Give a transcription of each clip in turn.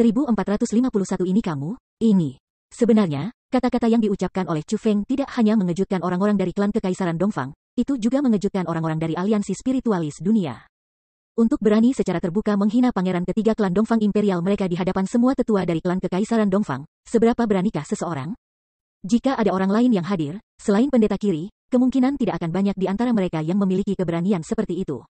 1451 ini kamu, ini. Sebenarnya, kata-kata yang diucapkan oleh Chu Feng tidak hanya mengejutkan orang-orang dari klan Kekaisaran Dongfang, itu juga mengejutkan orang-orang dari aliansi spiritualis dunia. Untuk berani secara terbuka menghina pangeran ketiga klan Dongfang Imperial mereka di hadapan semua tetua dari klan Kekaisaran Dongfang, seberapa beranikah seseorang? Jika ada orang lain yang hadir, selain pendeta kiri, kemungkinan tidak akan banyak di antara mereka yang memiliki keberanian seperti itu.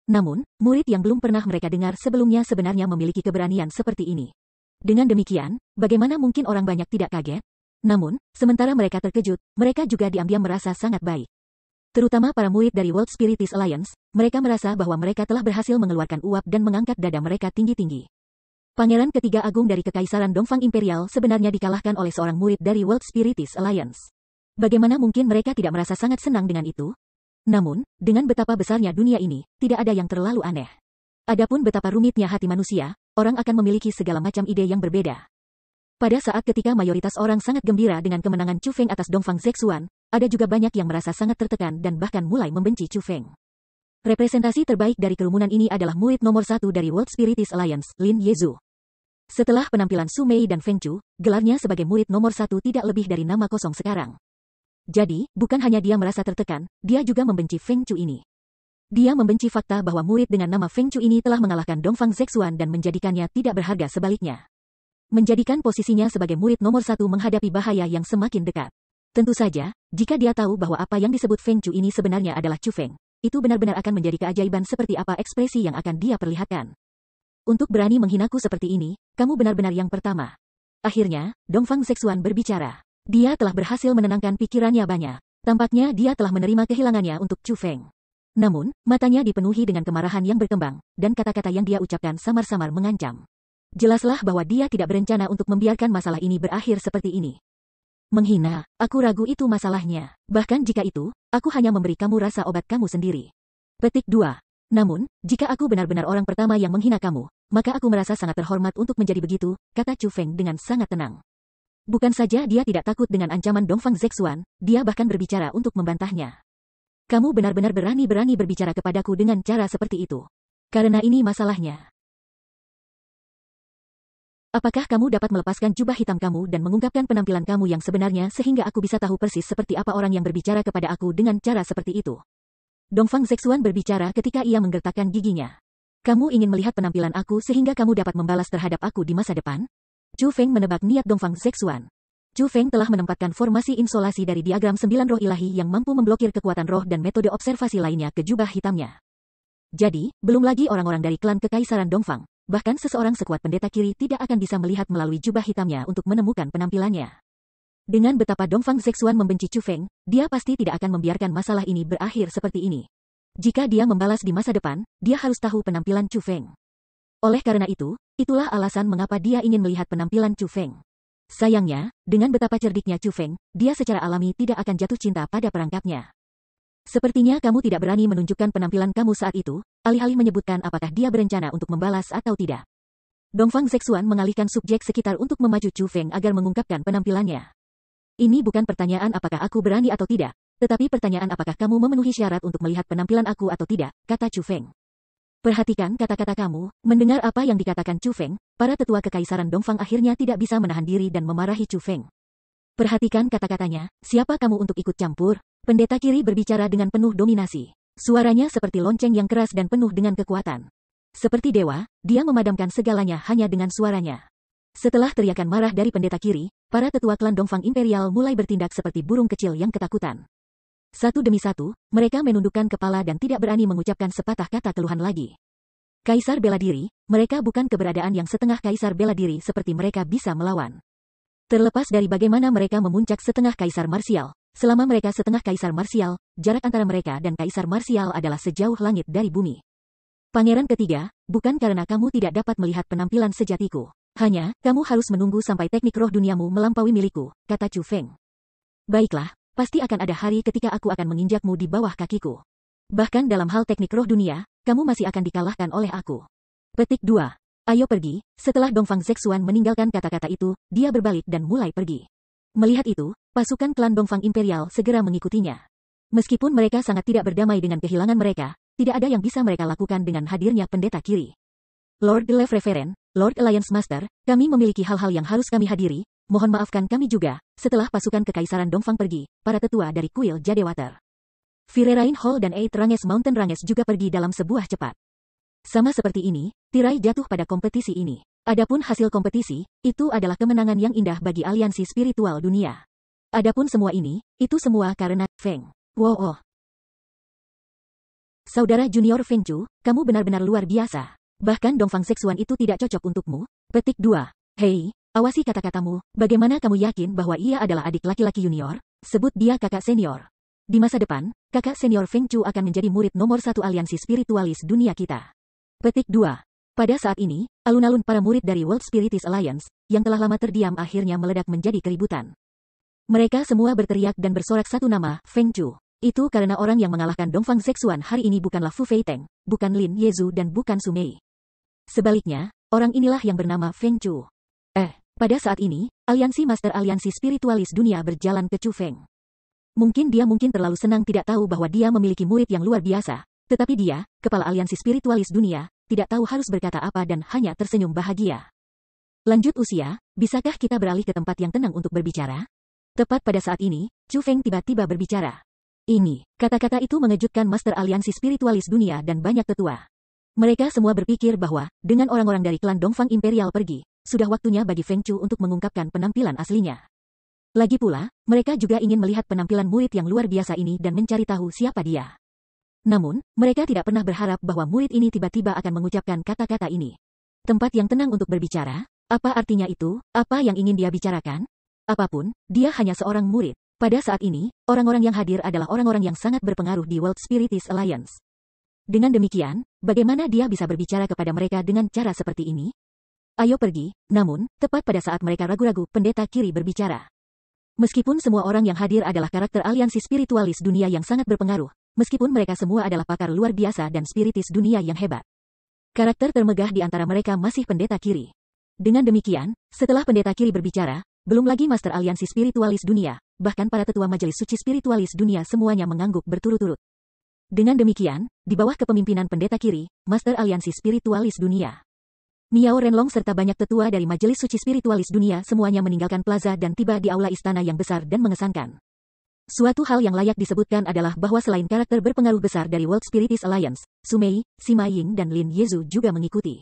Namun, murid yang belum pernah mereka dengar sebelumnya sebenarnya memiliki keberanian seperti ini. Dengan demikian, bagaimana mungkin orang banyak tidak kaget? Namun, sementara mereka terkejut, mereka juga diam-diam merasa sangat baik. Terutama para murid dari World Spiritist Alliance, mereka merasa bahwa mereka telah berhasil mengeluarkan uap dan mengangkat dada mereka tinggi-tinggi. Pangeran ketiga agung dari Kekaisaran Dongfang Imperial sebenarnya dikalahkan oleh seorang murid dari World Spiritist Alliance. Bagaimana mungkin mereka tidak merasa sangat senang dengan itu? Namun, dengan betapa besarnya dunia ini, tidak ada yang terlalu aneh. Adapun betapa rumitnya hati manusia, orang akan memiliki segala macam ide yang berbeda. Pada saat ketika mayoritas orang sangat gembira dengan kemenangan Chu Feng atas Dongfang Zexuan, ada juga banyak yang merasa sangat tertekan dan bahkan mulai membenci Chu Feng. Representasi terbaik dari kerumunan ini adalah murid nomor 1 dari World Spiritist Alliance, Lin Yezu. Setelah penampilan Su Mei dan Feng Chu, gelarnya sebagai murid nomor 1 tidak lebih dari nama kosong sekarang. Jadi, bukan hanya dia merasa tertekan, dia juga membenci Feng Chu ini. Dia membenci fakta bahwa murid dengan nama Feng Chu ini telah mengalahkan Dongfang Zexuan dan menjadikannya tidak berharga sebaliknya. Menjadikan posisinya sebagai murid nomor 1 menghadapi bahaya yang semakin dekat. Tentu saja, jika dia tahu bahwa apa yang disebut Feng Chu ini sebenarnya adalah Chu Feng, itu benar-benar akan menjadi keajaiban seperti apa ekspresi yang akan dia perlihatkan. Untuk berani menghinaku seperti ini, kamu benar-benar yang pertama. Akhirnya, Dongfang Zexuan berbicara. Dia telah berhasil menenangkan pikirannya banyak. Tampaknya dia telah menerima kehilangannya untuk Chu Feng. Namun, matanya dipenuhi dengan kemarahan yang berkembang, dan kata-kata yang dia ucapkan samar-samar mengancam. Jelaslah bahwa dia tidak berencana untuk membiarkan masalah ini berakhir seperti ini. Menghina, aku ragu itu masalahnya. Bahkan jika itu, aku hanya memberi kamu rasa obat kamu sendiri. Petik 2. Namun, jika aku benar-benar orang pertama yang menghina kamu, maka aku merasa sangat terhormat untuk menjadi begitu, kata Chu Feng dengan sangat tenang. Bukan saja dia tidak takut dengan ancaman Dongfang Zexuan, dia bahkan berbicara untuk membantahnya. Kamu benar-benar berani-berani berbicara kepadaku dengan cara seperti itu. Karena ini masalahnya. Apakah kamu dapat melepaskan jubah hitam kamu dan mengungkapkan penampilan kamu yang sebenarnya sehingga aku bisa tahu persis seperti apa orang yang berbicara kepada aku dengan cara seperti itu? Dongfang Zexuan berbicara ketika ia menggertakkan giginya. Kamu ingin melihat penampilan aku sehingga kamu dapat membalas terhadap aku di masa depan? Chu Feng menebak niat Dongfang Zexuan. Chu Feng telah menempatkan formasi insolasi dari diagram 9 roh ilahi yang mampu memblokir kekuatan roh dan metode observasi lainnya ke jubah hitamnya. Jadi, belum lagi orang-orang dari klan Kekaisaran Dongfang, bahkan seseorang sekuat pendeta kiri tidak akan bisa melihat melalui jubah hitamnya untuk menemukan penampilannya. Dengan betapa Dongfang Zexuan membenci Chu Feng, dia pasti tidak akan membiarkan masalah ini berakhir seperti ini. Jika dia membalas di masa depan, dia harus tahu penampilan Chu Feng. Oleh karena itu, itulah alasan mengapa dia ingin melihat penampilan Chu Feng. Sayangnya, dengan betapa cerdiknya Chu Feng, dia secara alami tidak akan jatuh cinta pada perangkapnya. Sepertinya kamu tidak berani menunjukkan penampilan kamu saat itu, alih-alih menyebutkan apakah dia berencana untuk membalas atau tidak. Dongfang Zexuan mengalihkan subjek sekitar untuk memacu Chu Feng agar mengungkapkan penampilannya. Ini bukan pertanyaan apakah aku berani atau tidak, tetapi pertanyaan apakah kamu memenuhi syarat untuk melihat penampilan aku atau tidak, kata Chu Feng. Perhatikan kata-kata kamu, mendengar apa yang dikatakan Chu Feng, para tetua Kekaisaran Dongfang akhirnya tidak bisa menahan diri dan memarahi Chu Feng. Perhatikan kata-katanya, siapa kamu untuk ikut campur? Pendeta kiri berbicara dengan penuh dominasi. Suaranya seperti lonceng yang keras dan penuh dengan kekuatan. Seperti dewa, dia memadamkan segalanya hanya dengan suaranya. Setelah teriakan marah dari pendeta kiri, para tetua klan Dongfang Imperial mulai bertindak seperti burung kecil yang ketakutan. Satu demi satu, mereka menundukkan kepala dan tidak berani mengucapkan sepatah kata keluhan lagi. Kaisar bela diri, mereka bukan keberadaan yang setengah kaisar bela diri seperti mereka bisa melawan. Terlepas dari bagaimana mereka memuncak setengah kaisar marsial, selama mereka setengah kaisar marsial, jarak antara mereka dan kaisar marsial adalah sejauh langit dari bumi. Pangeran ketiga, bukan karena kamu tidak dapat melihat penampilan sejatiku. Hanya, kamu harus menunggu sampai teknik roh duniamu melampaui milikku, kata Chu Feng. Baiklah. Pasti akan ada hari ketika aku akan menginjakmu di bawah kakiku. Bahkan dalam hal teknik roh dunia, kamu masih akan dikalahkan oleh aku. Petik 2. Ayo pergi. Setelah Dongfang Zexuan meninggalkan kata-kata itu, dia berbalik dan mulai pergi. Melihat itu, pasukan klan Dongfang Imperial segera mengikutinya. Meskipun mereka sangat tidak berdamai dengan kehilangan mereka, tidak ada yang bisa mereka lakukan dengan hadirnya pendeta kiri. Lord Lef Reverend, Lord Alliance Master, kami memiliki hal-hal yang harus kami hadiri, mohon maafkan kami juga. Setelah pasukan Kekaisaran Dongfang pergi, para tetua dari kuil Jadewater, Firerain Hall dan Eight Ranges Mountain Ranges juga pergi dalam sebuah cepat. Sama seperti ini, tirai jatuh pada kompetisi ini. Adapun hasil kompetisi, itu adalah kemenangan yang indah bagi aliansi spiritual dunia. Adapun semua ini, itu semua karena Feng. Wow. Saudara junior Feng Chu, kamu benar-benar luar biasa. Bahkan Dongfang Seksuan itu tidak cocok untukmu. Petik 2. Hei, awasi kata-katamu, bagaimana kamu yakin bahwa ia adalah adik laki-laki junior? Sebut dia kakak senior. Di masa depan, kakak senior Feng Chu akan menjadi murid nomor 1 aliansi spiritualis dunia kita. Petik 2. Pada saat ini, alun-alun para murid dari World Spiritist Alliance, yang telah lama terdiam akhirnya meledak menjadi keributan. Mereka semua berteriak dan bersorak satu nama, Feng Chu. Itu karena orang yang mengalahkan Dongfang Seksuan hari ini bukanlah Fu Feiteng, bukan Lin Yezu dan bukan Su Mei. Sebaliknya, orang inilah yang bernama Feng Chu. Pada saat ini, aliansi Master Aliansi Spiritualis Dunia berjalan ke Chu Feng. Mungkin dia terlalu senang tidak tahu bahwa dia memiliki murid yang luar biasa, tetapi dia, kepala aliansi spiritualis dunia, tidak tahu harus berkata apa dan hanya tersenyum bahagia. Lanjut usia, bisakah kita beralih ke tempat yang tenang untuk berbicara? Tepat pada saat ini, Chu Feng tiba-tiba berbicara. Ini, kata-kata itu mengejutkan Master Aliansi Spiritualis Dunia dan banyak tetua. Mereka semua berpikir bahwa, dengan orang-orang dari klan Dongfang Imperial pergi, sudah waktunya bagi Feng Chu untuk mengungkapkan penampilan aslinya. Lagi pula, mereka juga ingin melihat penampilan murid yang luar biasa ini dan mencari tahu siapa dia. Namun, mereka tidak pernah berharap bahwa murid ini tiba-tiba akan mengucapkan kata-kata ini. Tempat yang tenang untuk berbicara? Apa artinya itu? Apa yang ingin dia bicarakan? Apapun, dia hanya seorang murid. Pada saat ini, orang-orang yang hadir adalah orang-orang yang sangat berpengaruh di World Spiritist Alliance. Dengan demikian, bagaimana dia bisa berbicara kepada mereka dengan cara seperti ini? Ayo pergi. Namun, tepat pada saat mereka ragu-ragu, pendeta kiri berbicara. Meskipun semua orang yang hadir adalah karakter aliansi spiritualis dunia yang sangat berpengaruh, meskipun mereka semua adalah pakar luar biasa dan spiritis dunia yang hebat, karakter termegah di antara mereka masih pendeta kiri. Dengan demikian, setelah pendeta kiri berbicara, belum lagi Master Aliansi Spiritualis Dunia, bahkan para tetua Majelis Suci Spiritualis Dunia semuanya mengangguk berturut-turut. Dengan demikian, di bawah kepemimpinan pendeta kiri, Master Aliansi Spiritualis Dunia, Miao Renlong serta banyak tetua dari Majelis Suci Spiritualis Dunia semuanya meninggalkan plaza dan tiba di aula istana yang besar dan mengesankan. Suatu hal yang layak disebutkan adalah bahwa selain karakter berpengaruh besar dari World Spiritist Alliance, Su Mei, Sima Ying dan Lin Yezu juga mengikuti.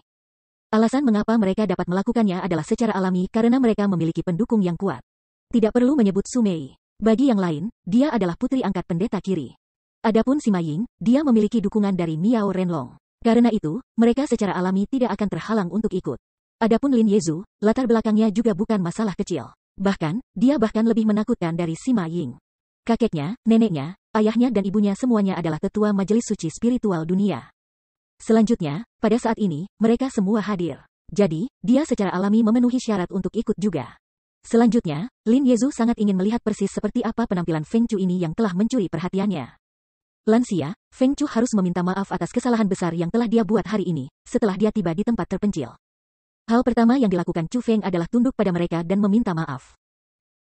Alasan mengapa mereka dapat melakukannya adalah secara alami karena mereka memiliki pendukung yang kuat. Tidak perlu menyebut Su Mei. Bagi yang lain, dia adalah putri angkat pendeta kiri. Adapun Sima Ying, dia memiliki dukungan dari Miao Renlong. Karena itu, mereka secara alami tidak akan terhalang untuk ikut. Adapun Lin Yezu, latar belakangnya juga bukan masalah kecil. Bahkan, dia bahkan lebih menakutkan dari Sima Ying. Kakeknya, neneknya, ayahnya dan ibunya semuanya adalah tetua Majelis Suci Spiritual Dunia. Selanjutnya, pada saat ini, mereka semua hadir. Jadi, dia secara alami memenuhi syarat untuk ikut juga. Selanjutnya, Lin Yezu sangat ingin melihat persis seperti apa penampilan Feng Chu ini yang telah mencuri perhatiannya. Lansia, Feng Chu harus meminta maaf atas kesalahan besar yang telah dia buat hari ini, setelah dia tiba di tempat terpencil. Hal pertama yang dilakukan Chu Feng adalah tunduk pada mereka dan meminta maaf.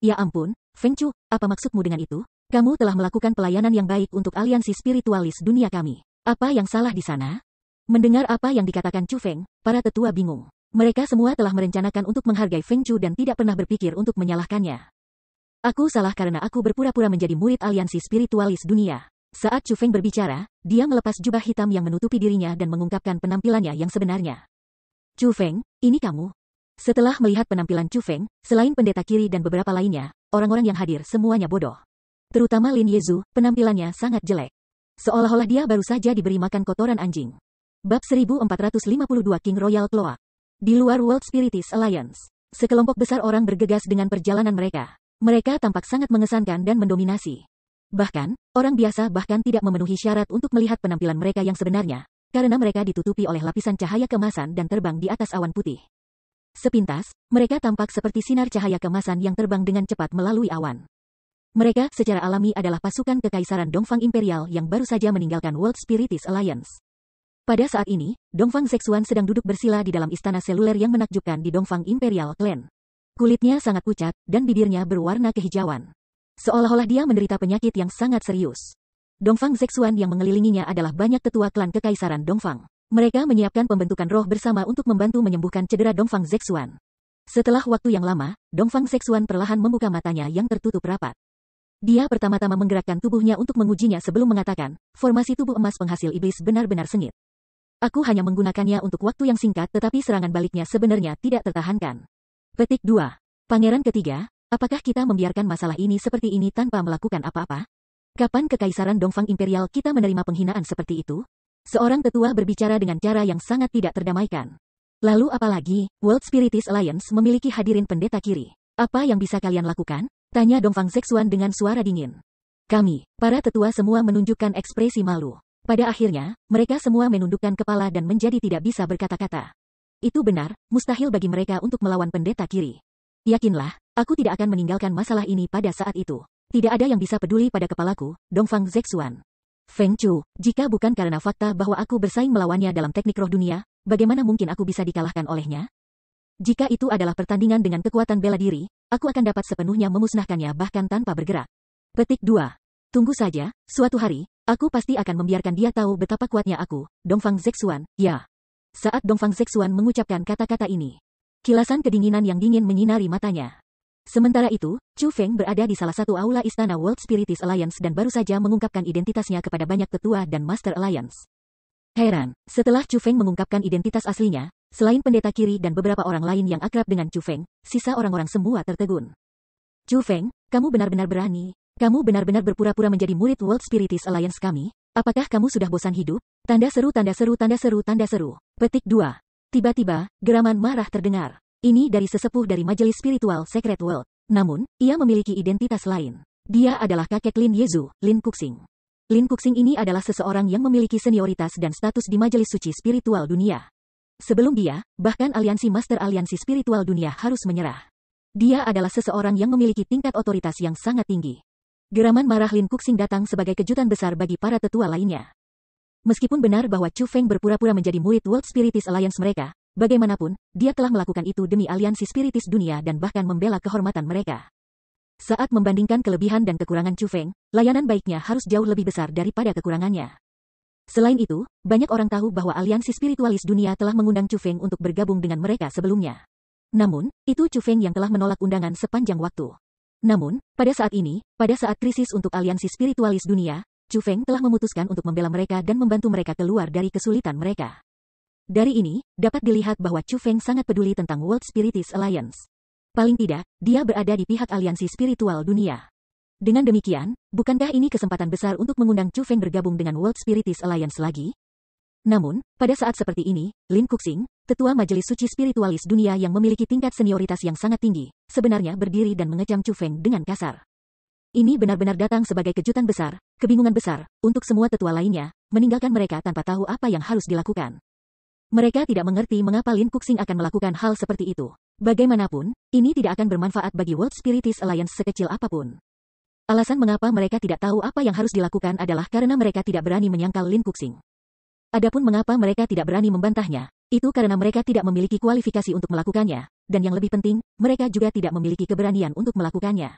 Ya ampun, Feng Chu, apa maksudmu dengan itu? Kamu telah melakukan pelayanan yang baik untuk aliansi spiritualis dunia kami. Apa yang salah di sana? Mendengar apa yang dikatakan Chu Feng, para tetua bingung. Mereka semua telah merencanakan untuk menghargai Feng Chu dan tidak pernah berpikir untuk menyalahkannya. Aku salah karena aku berpura-pura menjadi murid aliansi spiritualis dunia. Saat Chu Feng berbicara, dia melepas jubah hitam yang menutupi dirinya dan mengungkapkan penampilannya yang sebenarnya. Chu Feng, ini kamu. Setelah melihat penampilan Chu Feng, selain pendeta kiri dan beberapa lainnya, orang-orang yang hadir semuanya bodoh. Terutama Lin Yezu, penampilannya sangat jelek. Seolah-olah dia baru saja diberi makan kotoran anjing. Bab 1452 King Royal Cloak. Di luar World Spiritist Alliance, sekelompok besar orang bergegas dengan perjalanan mereka. Mereka tampak sangat mengesankan dan mendominasi. Bahkan, orang biasa bahkan tidak memenuhi syarat untuk melihat penampilan mereka yang sebenarnya, karena mereka ditutupi oleh lapisan cahaya keemasan dan terbang di atas awan putih. Sepintas, mereka tampak seperti sinar cahaya keemasan yang terbang dengan cepat melalui awan. Mereka secara alami adalah pasukan Kekaisaran Dongfang Imperial yang baru saja meninggalkan World Spiritist Alliance. Pada saat ini, Dongfang Seksuan sedang duduk bersila di dalam istana seluler yang menakjubkan di Dongfang Imperial Clan. Kulitnya sangat pucat, dan bibirnya berwarna kehijauan. Seolah-olah dia menderita penyakit yang sangat serius. Dongfang Seksuan yang mengelilinginya adalah banyak tetua klan Kekaisaran Dongfang. Mereka menyiapkan pembentukan roh bersama untuk membantu menyembuhkan cedera Dongfang Zexuan. Setelah waktu yang lama, Dongfang Zexuan perlahan membuka matanya yang tertutup rapat. Dia pertama-tama menggerakkan tubuhnya untuk mengujinya sebelum mengatakan, formasi tubuh emas penghasil iblis benar-benar sengit. Aku hanya menggunakannya untuk waktu yang singkat tetapi serangan baliknya sebenarnya tidak tertahankan. Petik 2. Pangeran ketiga, apakah kita membiarkan masalah ini seperti ini tanpa melakukan apa-apa? Kapan Kekaisaran Dongfang Imperial kita menerima penghinaan seperti itu? Seorang tetua berbicara dengan cara yang sangat tidak terdamaikan. Lalu apalagi, World Spiritist Alliance memiliki hadirin pendeta kiri. Apa yang bisa kalian lakukan? Tanya Dongfang Zexuan dengan suara dingin. Kami, para tetua semua menunjukkan ekspresi malu. Pada akhirnya, mereka semua menundukkan kepala dan menjadi tidak bisa berkata-kata. Itu benar, mustahil bagi mereka untuk melawan pendeta kiri. Yakinlah, aku tidak akan meninggalkan masalah ini pada saat itu. Tidak ada yang bisa peduli pada kepalaku, Dongfang Zexuan. Feng Chu, jika bukan karena fakta bahwa aku bersaing melawannya dalam teknik roh dunia, bagaimana mungkin aku bisa dikalahkan olehnya? Jika itu adalah pertandingan dengan kekuatan bela diri, aku akan dapat sepenuhnya memusnahkannya bahkan tanpa bergerak. Petik 2. Tunggu saja, suatu hari, aku pasti akan membiarkan dia tahu betapa kuatnya aku, Dongfang Zexuan, ya. Saat Dongfang Zexuan mengucapkan kata-kata ini, kilasan kedinginan yang dingin menyinari matanya. Sementara itu, Chu Feng berada di salah satu aula istana World Spiritist Alliance dan baru saja mengungkapkan identitasnya kepada banyak tetua dan Master Alliance. Heran, setelah Chu Feng mengungkapkan identitas aslinya, selain pendeta kiri dan beberapa orang lain yang akrab dengan Chu Feng, sisa orang-orang semua tertegun. Chu Feng, kamu benar-benar berani. Kamu benar-benar berpura-pura menjadi murid World Spiritist Alliance kami? Apakah kamu sudah bosan hidup? Tanda seru, tanda seru, tanda seru, tanda seru. Petik 2. Tiba-tiba, geraman marah terdengar. Ini dari sesepuh dari Majelis Spiritual Secret World. Namun, ia memiliki identitas lain. Dia adalah kakek Lin Yezu, Lin Kuxing. Lin Kuxing ini adalah seseorang yang memiliki senioritas dan status di Majelis Suci Spiritual Dunia. Sebelum dia, bahkan aliansi Master Aliansi Spiritual Dunia harus menyerah. Dia adalah seseorang yang memiliki tingkat otoritas yang sangat tinggi. Geraman marah Lin Kuxing datang sebagai kejutan besar bagi para tetua lainnya. Meskipun benar bahwa Chu Feng berpura-pura menjadi murid World Spiritist Alliance mereka, bagaimanapun, dia telah melakukan itu demi aliansi spiritis dunia dan bahkan membela kehormatan mereka. Saat membandingkan kelebihan dan kekurangan Chu Feng, layanan baiknya harus jauh lebih besar daripada kekurangannya. Selain itu, banyak orang tahu bahwa aliansi spiritualis dunia telah mengundang Chu Feng untuk bergabung dengan mereka sebelumnya. Namun, itu Chu Feng yang telah menolak undangan sepanjang waktu. Namun, pada saat ini, pada saat krisis untuk aliansi spiritualis dunia, Chu Feng telah memutuskan untuk membela mereka dan membantu mereka keluar dari kesulitan mereka. Dari ini, dapat dilihat bahwa Chu Feng sangat peduli tentang World Spiritist Alliance. Paling tidak, dia berada di pihak aliansi spiritual dunia. Dengan demikian, bukankah ini kesempatan besar untuk mengundang Chu Feng bergabung dengan World Spiritist Alliance lagi? Namun, pada saat seperti ini, Lin Kuxing, tetua Majelis Suci Spiritualis Dunia yang memiliki tingkat senioritas yang sangat tinggi, sebenarnya berdiri dan mengecam Chu Feng dengan kasar. Ini benar-benar datang sebagai kejutan besar, kebingungan besar, untuk semua tetua lainnya, meninggalkan mereka tanpa tahu apa yang harus dilakukan. Mereka tidak mengerti mengapa Lin Kuxing akan melakukan hal seperti itu. Bagaimanapun, ini tidak akan bermanfaat bagi World Spiritist Alliance sekecil apapun. Alasan mengapa mereka tidak tahu apa yang harus dilakukan adalah karena mereka tidak berani menyangkal Lin Kuxing. Adapun mengapa mereka tidak berani membantahnya, itu karena mereka tidak memiliki kualifikasi untuk melakukannya, dan yang lebih penting, mereka juga tidak memiliki keberanian untuk melakukannya.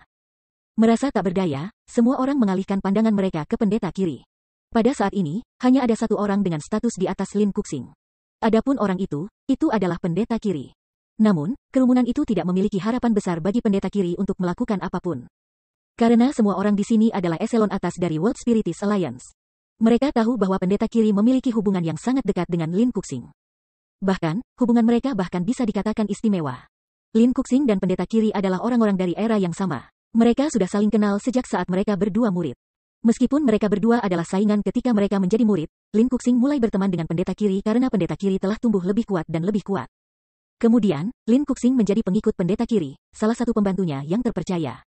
Merasa tak berdaya, semua orang mengalihkan pandangan mereka ke pendeta kiri. Pada saat ini, hanya ada satu orang dengan status di atas Lin Kuxing. Adapun orang itu adalah pendeta kiri. Namun, kerumunan itu tidak memiliki harapan besar bagi pendeta kiri untuk melakukan apapun. Karena semua orang di sini adalah eselon atas dari World Spiritist Alliance. Mereka tahu bahwa pendeta kiri memiliki hubungan yang sangat dekat dengan Lin Kuxing. Bahkan, hubungan mereka bahkan bisa dikatakan istimewa. Lin Kuxing dan pendeta kiri adalah orang-orang dari era yang sama. Mereka sudah saling kenal sejak saat mereka berdua murid. Meskipun mereka berdua adalah saingan ketika mereka menjadi murid, Lin Kuxing mulai berteman dengan pendeta kiri karena pendeta kiri telah tumbuh lebih kuat dan lebih kuat. Kemudian, Lin Kuxing menjadi pengikut pendeta kiri, salah satu pembantunya yang terpercaya.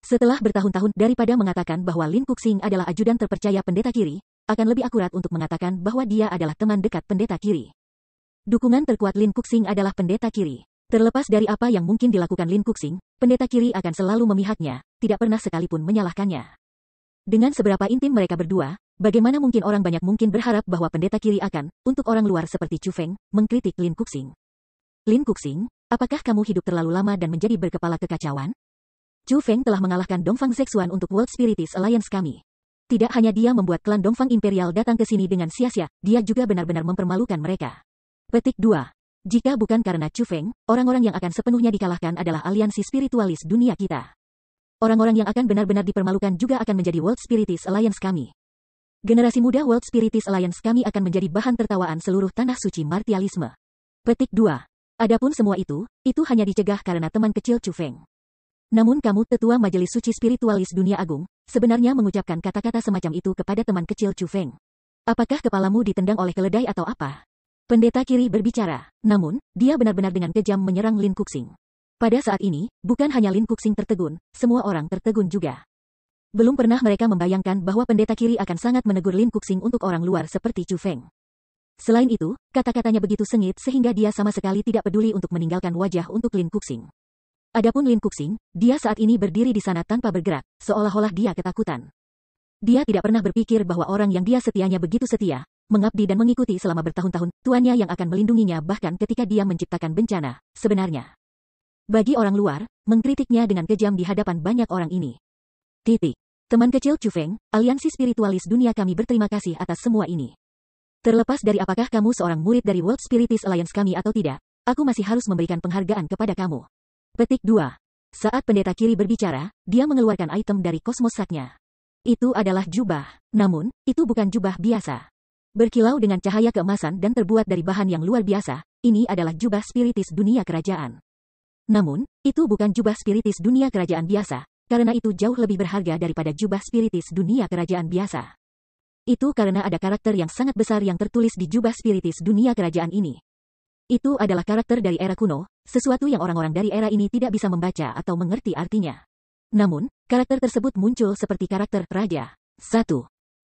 Setelah bertahun-tahun daripada mengatakan bahwa Lin Kuxing adalah ajudan terpercaya pendeta kiri, akan lebih akurat untuk mengatakan bahwa dia adalah teman dekat pendeta kiri. Dukungan terkuat Lin Kuxing adalah pendeta kiri. Terlepas dari apa yang mungkin dilakukan Lin Kuxing, pendeta kiri akan selalu memihaknya, tidak pernah sekalipun menyalahkannya. Dengan seberapa intim mereka berdua, bagaimana mungkin orang banyak mungkin berharap bahwa pendeta kiri akan, untuk orang luar seperti Chu Feng, mengkritik Lin Kuxing. Lin Kuxing, apakah kamu hidup terlalu lama dan menjadi berkepala kekacauan? Chu Feng telah mengalahkan Dongfang Zexuan untuk World Spiritist Alliance kami. Tidak hanya dia membuat klan Dongfang Imperial datang ke sini dengan sia-sia, dia juga benar-benar mempermalukan mereka. Petik 2. Jika bukan karena Chu Feng, orang-orang yang akan sepenuhnya dikalahkan adalah aliansi spiritualis dunia kita. Orang-orang yang akan benar-benar dipermalukan juga akan menjadi World Spiritist Alliance kami. Generasi muda World Spiritist Alliance kami akan menjadi bahan tertawaan seluruh tanah suci martialisme. Petik 2. Adapun semua itu hanya dicegah karena teman kecil Chu Feng. Namun kamu, tetua Majelis Suci Spiritualis Dunia Agung, sebenarnya mengucapkan kata-kata semacam itu kepada teman kecil Chu Feng. Apakah kepalamu ditendang oleh keledai atau apa? Pendeta kiri berbicara, namun, dia benar-benar dengan kejam menyerang Lin Kuxing. Pada saat ini, bukan hanya Lin Kuxing tertegun, semua orang tertegun juga. Belum pernah mereka membayangkan bahwa pendeta kiri akan sangat menegur Lin Kuxing untuk orang luar seperti Chu Feng. Selain itu, kata-katanya begitu sengit sehingga dia sama sekali tidak peduli untuk meninggalkan wajah untuk Lin Kuxing. Adapun Lin Kuxing, dia saat ini berdiri di sana tanpa bergerak, seolah-olah dia ketakutan. Dia tidak pernah berpikir bahwa orang yang dia setianya begitu setia, mengabdi dan mengikuti selama bertahun-tahun, tuannya yang akan melindunginya bahkan ketika dia menciptakan bencana, sebenarnya. Bagi orang luar, mengkritiknya dengan kejam di hadapan banyak orang ini. Teman kecil Chu Feng, aliansi spiritualis dunia kami berterima kasih atas semua ini. Terlepas dari apakah kamu seorang murid dari World Spiritist Alliance kami atau tidak, aku masih harus memberikan penghargaan kepada kamu. Petik 2. Saat pendeta kiri berbicara, dia mengeluarkan item dari kosmos saknya. Itu adalah jubah. Namun, itu bukan jubah biasa. Berkilau dengan cahaya keemasan dan terbuat dari bahan yang luar biasa, ini adalah jubah spiritis dunia kerajaan. Namun, itu bukan jubah spiritis dunia kerajaan biasa, karena itu jauh lebih berharga daripada jubah spiritis dunia kerajaan biasa. Itu karena ada karakter yang sangat besar yang tertulis di jubah spiritis dunia kerajaan ini. Itu adalah karakter dari era kuno, sesuatu yang orang-orang dari era ini tidak bisa membaca atau mengerti artinya. Namun, karakter tersebut muncul seperti karakter Raja. 1.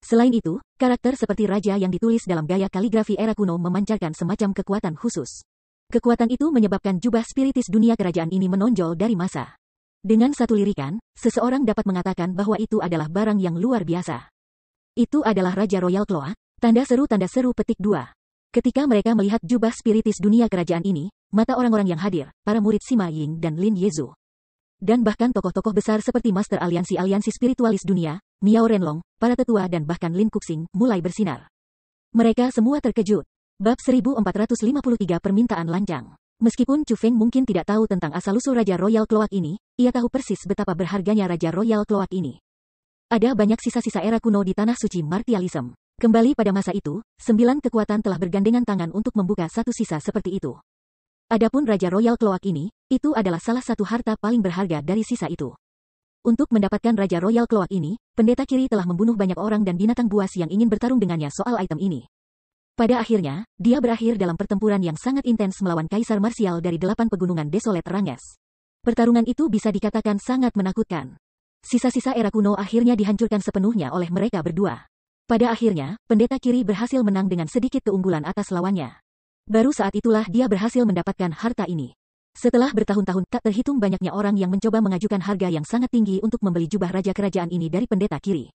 Selain itu, karakter seperti Raja yang ditulis dalam gaya kaligrafi era kuno memancarkan semacam kekuatan khusus. Kekuatan itu menyebabkan jubah spiritis dunia kerajaan ini menonjol dari masa. Dengan satu lirikan, seseorang dapat mengatakan bahwa itu adalah barang yang luar biasa. Itu adalah Raja Royal Claw, tanda seru petik 2. Ketika mereka melihat jubah spiritis dunia kerajaan ini, mata orang-orang yang hadir, para murid Sima Ying dan Lin Yezu, dan bahkan tokoh-tokoh besar seperti Master Aliansi Spiritualis Dunia, Miao Renlong, para tetua dan bahkan Lin Kuxing, mulai bersinar. Mereka semua terkejut. Bab 1453 Permintaan Lancang. Meskipun Chu Feng mungkin tidak tahu tentang asal-usul Raja Royal Cloak ini, ia tahu persis betapa berharganya Raja Royal Cloak ini. Ada banyak sisa-sisa era kuno di tanah suci martialism. Kembali pada masa itu, 9 kekuatan telah bergandengan tangan untuk membuka satu sisa seperti itu. Adapun Raja Royal Cloak ini, itu adalah salah satu harta paling berharga dari sisa itu. Untuk mendapatkan Raja Royal Cloak ini, pendeta kiri telah membunuh banyak orang dan binatang buas yang ingin bertarung dengannya soal item ini. Pada akhirnya, dia berakhir dalam pertempuran yang sangat intens melawan Kaisar Marsial dari 8 pegunungan Desolate Ranges. Pertarungan itu bisa dikatakan sangat menakutkan. Sisa-sisa era kuno akhirnya dihancurkan sepenuhnya oleh mereka berdua. Pada akhirnya, pendeta kiri berhasil menang dengan sedikit keunggulan atas lawannya. Baru saat itulah dia berhasil mendapatkan harta ini. Setelah bertahun-tahun, tak terhitung banyaknya orang yang mencoba mengajukan harga yang sangat tinggi untuk membeli jubah raja kerajaan ini dari pendeta kiri.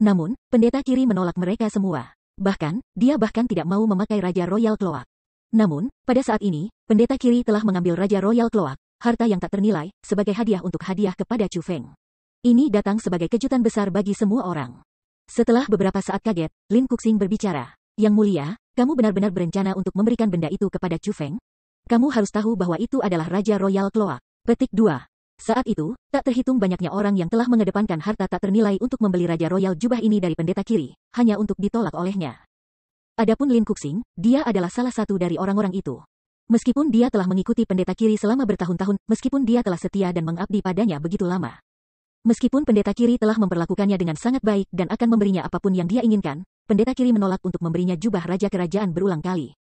Namun, pendeta kiri menolak mereka semua. Bahkan, dia bahkan tidak mau memakai Raja Royal Cloak. Namun, pada saat ini, pendeta kiri telah mengambil Raja Royal Cloak, harta yang tak ternilai, sebagai hadiah untuk hadiah kepada Chu Feng. Ini datang sebagai kejutan besar bagi semua orang. Setelah beberapa saat kaget, Lin Kuxing berbicara. Yang mulia, kamu benar-benar berencana untuk memberikan benda itu kepada Chu Feng? Kamu harus tahu bahwa itu adalah Raja Royal Cloak. Petik 2. Saat itu, tak terhitung banyaknya orang yang telah mengedepankan harta tak ternilai untuk membeli Raja Royal jubah ini dari pendeta kiri, hanya untuk ditolak olehnya. Adapun Lin Kuxing, dia adalah salah satu dari orang-orang itu. Meskipun dia telah mengikuti pendeta kiri selama bertahun-tahun, meskipun dia telah setia dan mengabdi padanya begitu lama. Meskipun pendeta kiri telah memperlakukannya dengan sangat baik dan akan memberinya apapun yang dia inginkan, pendeta kiri menolak untuk memberinya jubah raja kerajaan berulang kali.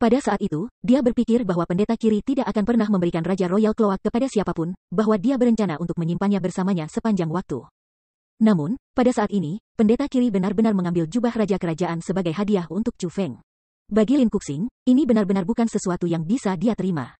Pada saat itu, dia berpikir bahwa pendeta kiri tidak akan pernah memberikan Raja Royal Cloak kepada siapapun, bahwa dia berencana untuk menyimpannya bersamanya sepanjang waktu. Namun, pada saat ini, pendeta kiri benar-benar mengambil jubah raja kerajaan sebagai hadiah untuk Chu Feng. Bagi Lin Kuxing, ini benar-benar bukan sesuatu yang bisa dia terima.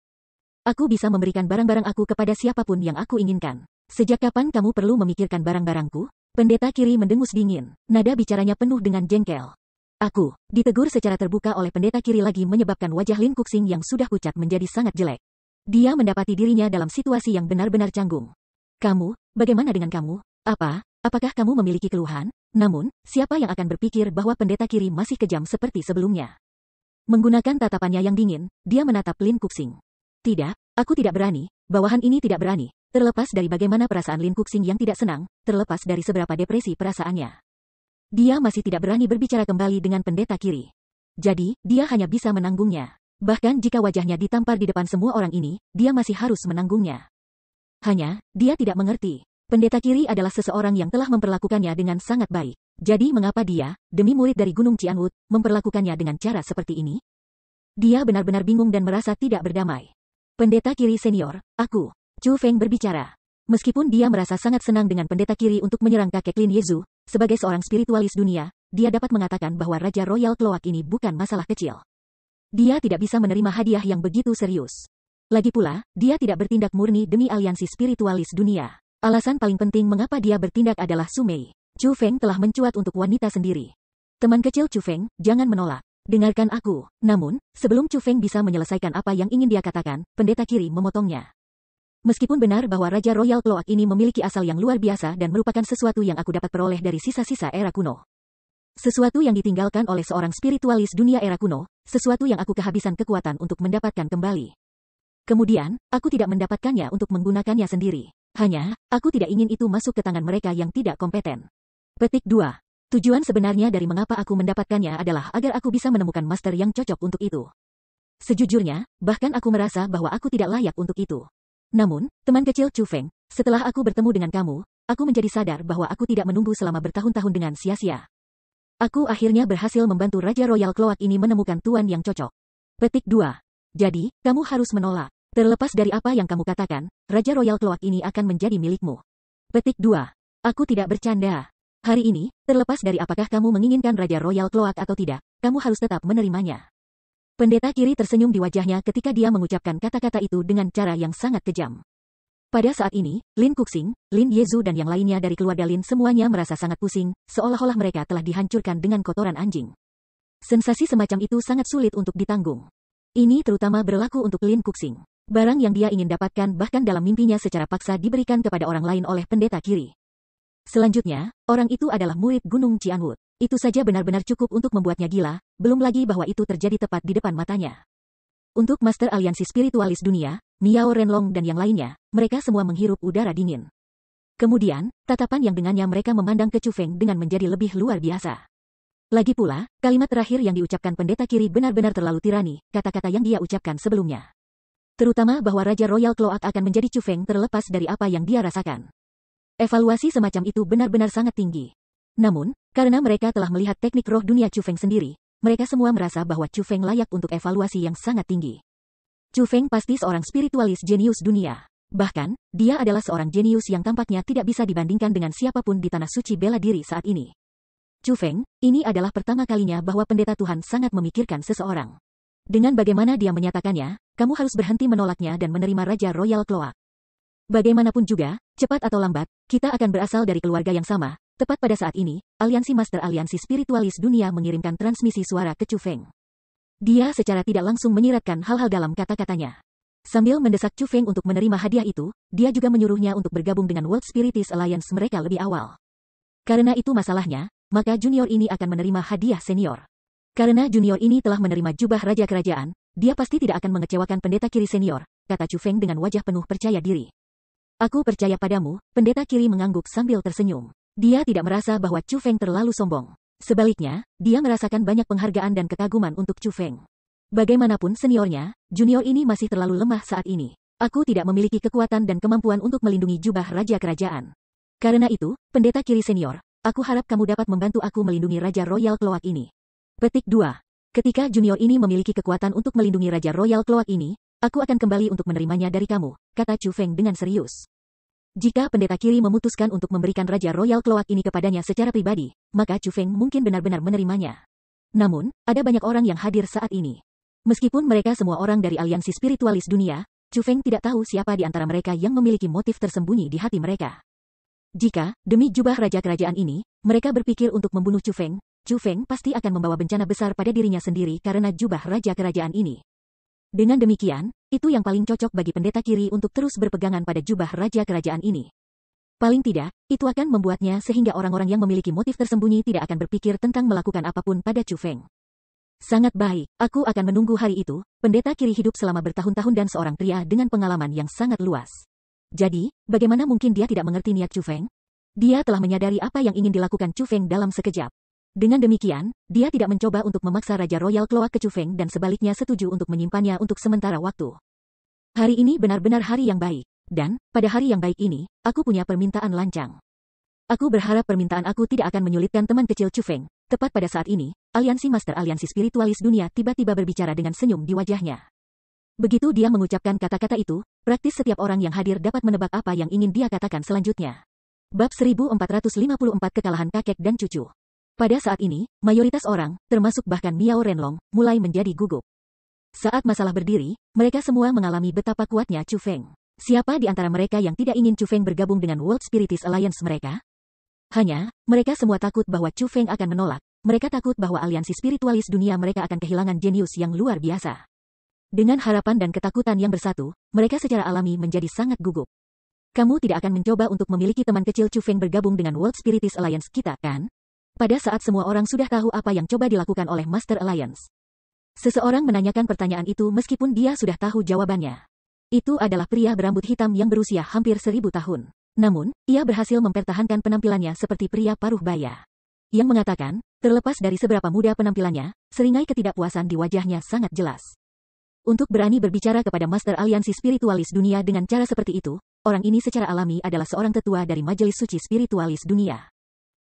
Aku bisa memberikan barang-barang aku kepada siapapun yang aku inginkan. Sejak kapan kamu perlu memikirkan barang-barangku? Pendeta kiri mendengus dingin. Nada bicaranya penuh dengan jengkel. Aku, ditegur secara terbuka oleh pendeta kiri lagi menyebabkan wajah Lin Kuxing yang sudah pucat menjadi sangat jelek. Dia mendapati dirinya dalam situasi yang benar-benar canggung. Kamu, bagaimana dengan kamu? Apakah kamu memiliki keluhan? Namun, siapa yang akan berpikir bahwa pendeta kiri masih kejam seperti sebelumnya? Menggunakan tatapannya yang dingin, dia menatap Lin Kuxing. Tidak, aku tidak berani, bawahan ini tidak berani, terlepas dari bagaimana perasaan Lin Kuxing yang tidak senang, terlepas dari seberapa depresi perasaannya. Dia masih tidak berani berbicara kembali dengan pendeta kiri. Jadi, dia hanya bisa menanggungnya. Bahkan jika wajahnya ditampar di depan semua orang ini, dia masih harus menanggungnya. Hanya, dia tidak mengerti. Pendeta kiri adalah seseorang yang telah memperlakukannya dengan sangat baik. Jadi mengapa dia, demi murid dari Gunung Qianwood, memperlakukannya dengan cara seperti ini? Dia benar-benar bingung dan merasa tidak berdamai. Pendeta kiri senior, aku. Chu Feng berbicara. Meskipun dia merasa sangat senang dengan pendeta kiri untuk menyerang kakek Lin Yezu, sebagai seorang spiritualis dunia, dia dapat mengatakan bahwa Raja Royal Cloak ini bukan masalah kecil. Dia tidak bisa menerima hadiah yang begitu serius. Lagi pula, dia tidak bertindak murni demi aliansi spiritualis dunia. Alasan paling penting mengapa dia bertindak adalah Su Mei. Chu Feng telah mencuat untuk wanita sendiri. Teman kecil Chu Feng, jangan menolak. Dengarkan aku. Namun, sebelum Chu Feng bisa menyelesaikan apa yang ingin dia katakan, pendeta kiri memotongnya. Meskipun benar bahwa Raja Royal Cloak ini memiliki asal yang luar biasa dan merupakan sesuatu yang aku dapat peroleh dari sisa-sisa era kuno. Sesuatu yang ditinggalkan oleh seorang spiritualis dunia era kuno, sesuatu yang aku kehabisan kekuatan untuk mendapatkan kembali. Kemudian, aku tidak mendapatkannya untuk menggunakannya sendiri. Hanya, aku tidak ingin itu masuk ke tangan mereka yang tidak kompeten. Petik 2. Tujuan sebenarnya dari mengapa aku mendapatkannya adalah agar aku bisa menemukan master yang cocok untuk itu. Sejujurnya, bahkan aku merasa bahwa aku tidak layak untuk itu. Namun, teman kecil Chu Feng, setelah aku bertemu dengan kamu, aku menjadi sadar bahwa aku tidak menunggu selama bertahun-tahun dengan sia-sia. Aku akhirnya berhasil membantu Raja Royal Cloak ini menemukan tuan yang cocok. Petik 2. Jadi, kamu harus menolak. Terlepas dari apa yang kamu katakan, Raja Royal Cloak ini akan menjadi milikmu. Petik 2. Aku tidak bercanda. Hari ini, terlepas dari apakah kamu menginginkan Raja Royal Cloak atau tidak, kamu harus tetap menerimanya. Pendeta kiri tersenyum di wajahnya ketika dia mengucapkan kata-kata itu dengan cara yang sangat kejam. Pada saat ini, Lin Kuxing, Lin Yezu dan yang lainnya dari keluarga Lin semuanya merasa sangat pusing, seolah-olah mereka telah dihancurkan dengan kotoran anjing. Sensasi semacam itu sangat sulit untuk ditanggung. Ini terutama berlaku untuk Lin Kuxing. Barang yang dia ingin dapatkan bahkan dalam mimpinya secara paksa diberikan kepada orang lain oleh pendeta kiri. Selanjutnya, orang itu adalah murid Gunung Qianwood. Itu saja benar-benar cukup untuk membuatnya gila, belum lagi bahwa itu terjadi tepat di depan matanya. Untuk Master Aliansi Spiritualis Dunia, Miao Renlong dan yang lainnya, mereka semua menghirup udara dingin. Kemudian, tatapan yang dengannya mereka memandang ke Chu Feng dengan menjadi lebih luar biasa. Lagi pula, kalimat terakhir yang diucapkan pendeta kiri benar-benar terlalu tirani, kata-kata yang dia ucapkan sebelumnya. Terutama bahwa Raja Royal Cloak akan menjadi Chu Feng terlepas dari apa yang dia rasakan. Evaluasi semacam itu benar-benar sangat tinggi. Namun, karena mereka telah melihat teknik roh dunia Chu Feng sendiri, mereka semua merasa bahwa Chu Feng layak untuk evaluasi yang sangat tinggi. Chu Feng pasti seorang spiritualis jenius dunia. Bahkan, dia adalah seorang jenius yang tampaknya tidak bisa dibandingkan dengan siapapun di tanah suci bela diri saat ini. Chu Feng, ini adalah pertama kalinya bahwa pendeta Tuhan sangat memikirkan seseorang. Dengan bagaimana dia menyatakannya, kamu harus berhenti menolaknya dan menerima Raja Royal Cloak. Bagaimanapun juga, cepat atau lambat, kita akan berasal dari keluarga yang sama. Tepat pada saat ini, Aliansi Master Aliansi Spiritualis Dunia mengirimkan transmisi suara ke Chu Feng. Dia secara tidak langsung menyiratkan hal-hal dalam kata-katanya. Sambil mendesak Chu Feng untuk menerima hadiah itu, dia juga menyuruhnya untuk bergabung dengan World Spiritist Alliance mereka lebih awal. Karena itu masalahnya, maka junior ini akan menerima hadiah senior. Karena junior ini telah menerima jubah raja kerajaan, dia pasti tidak akan mengecewakan pendeta kiri senior, kata Chu Feng dengan wajah penuh percaya diri. Aku percaya padamu, pendeta kiri mengangguk sambil tersenyum. Dia tidak merasa bahwa Chu Feng terlalu sombong. Sebaliknya, dia merasakan banyak penghargaan dan kekaguman untuk Chu Feng. Bagaimanapun seniornya, junior ini masih terlalu lemah saat ini. Aku tidak memiliki kekuatan dan kemampuan untuk melindungi jubah raja kerajaan. Karena itu, pendeta kiri senior, aku harap kamu dapat membantu aku melindungi Raja Royal Cloak ini. Petik 2. Ketika junior ini memiliki kekuatan untuk melindungi Raja Royal Cloak ini, aku akan kembali untuk menerimanya dari kamu, kata Chu Feng dengan serius. Jika pendeta kiri memutuskan untuk memberikan Raja Royal Cloak ini kepadanya secara pribadi, maka Chu Feng mungkin benar-benar menerimanya. Namun, ada banyak orang yang hadir saat ini. Meskipun mereka semua orang dari aliansi spiritualis dunia, Chu Feng tidak tahu siapa di antara mereka yang memiliki motif tersembunyi di hati mereka. Jika, demi jubah raja kerajaan ini, mereka berpikir untuk membunuh Chu Feng pasti akan membawa bencana besar pada dirinya sendiri karena jubah raja kerajaan ini. Dengan demikian, itu yang paling cocok bagi pendeta kiri untuk terus berpegangan pada jubah raja kerajaan ini. Paling tidak, itu akan membuatnya sehingga orang-orang yang memiliki motif tersembunyi tidak akan berpikir tentang melakukan apapun pada Chu Feng. Sangat baik, aku akan menunggu hari itu. Pendeta Kiri hidup selama bertahun-tahun dan seorang pria dengan pengalaman yang sangat luas. Jadi, bagaimana mungkin dia tidak mengerti niat Chu Feng? Dia telah menyadari apa yang ingin dilakukan Chu Feng dalam sekejap. Dengan demikian, dia tidak mencoba untuk memaksa Raja Royal Cloak ke Chu Feng dan sebaliknya setuju untuk menyimpannya untuk sementara waktu. Hari ini benar-benar hari yang baik. Dan, pada hari yang baik ini, aku punya permintaan lancang. Aku berharap permintaan aku tidak akan menyulitkan teman kecil Chu Feng. Tepat pada saat ini, aliansi Master Aliansi Spiritualis Dunia tiba-tiba berbicara dengan senyum di wajahnya. Begitu dia mengucapkan kata-kata itu, praktis setiap orang yang hadir dapat menebak apa yang ingin dia katakan selanjutnya. Bab 1454 Kekalahan Kakek dan Cucu. Pada saat ini, mayoritas orang, termasuk bahkan Miao Renlong, mulai menjadi gugup. Saat masalah berdiri, mereka semua mengalami betapa kuatnya Chu Feng. Siapa di antara mereka yang tidak ingin Chu Feng bergabung dengan World Spiritist Alliance mereka? Hanya, mereka semua takut bahwa Chu Feng akan menolak. Mereka takut bahwa aliansi spiritualis dunia mereka akan kehilangan jenius yang luar biasa. Dengan harapan dan ketakutan yang bersatu, mereka secara alami menjadi sangat gugup. Kamu tidak akan mencoba untuk memiliki teman kecil Chu Feng bergabung dengan World Spiritist Alliance kita, kan? Pada saat semua orang sudah tahu apa yang coba dilakukan oleh Master Alliance. Seseorang menanyakan pertanyaan itu meskipun dia sudah tahu jawabannya. Itu adalah pria berambut hitam yang berusia hampir 1000 tahun. Namun, ia berhasil mempertahankan penampilannya seperti pria paruh baya. Yang mengatakan, terlepas dari seberapa muda penampilannya, seringai ketidakpuasan di wajahnya sangat jelas. Untuk berani berbicara kepada Master Aliansi Spiritualis Dunia dengan cara seperti itu, orang ini secara alami adalah seorang tetua dari Majelis Suci Spiritualis Dunia.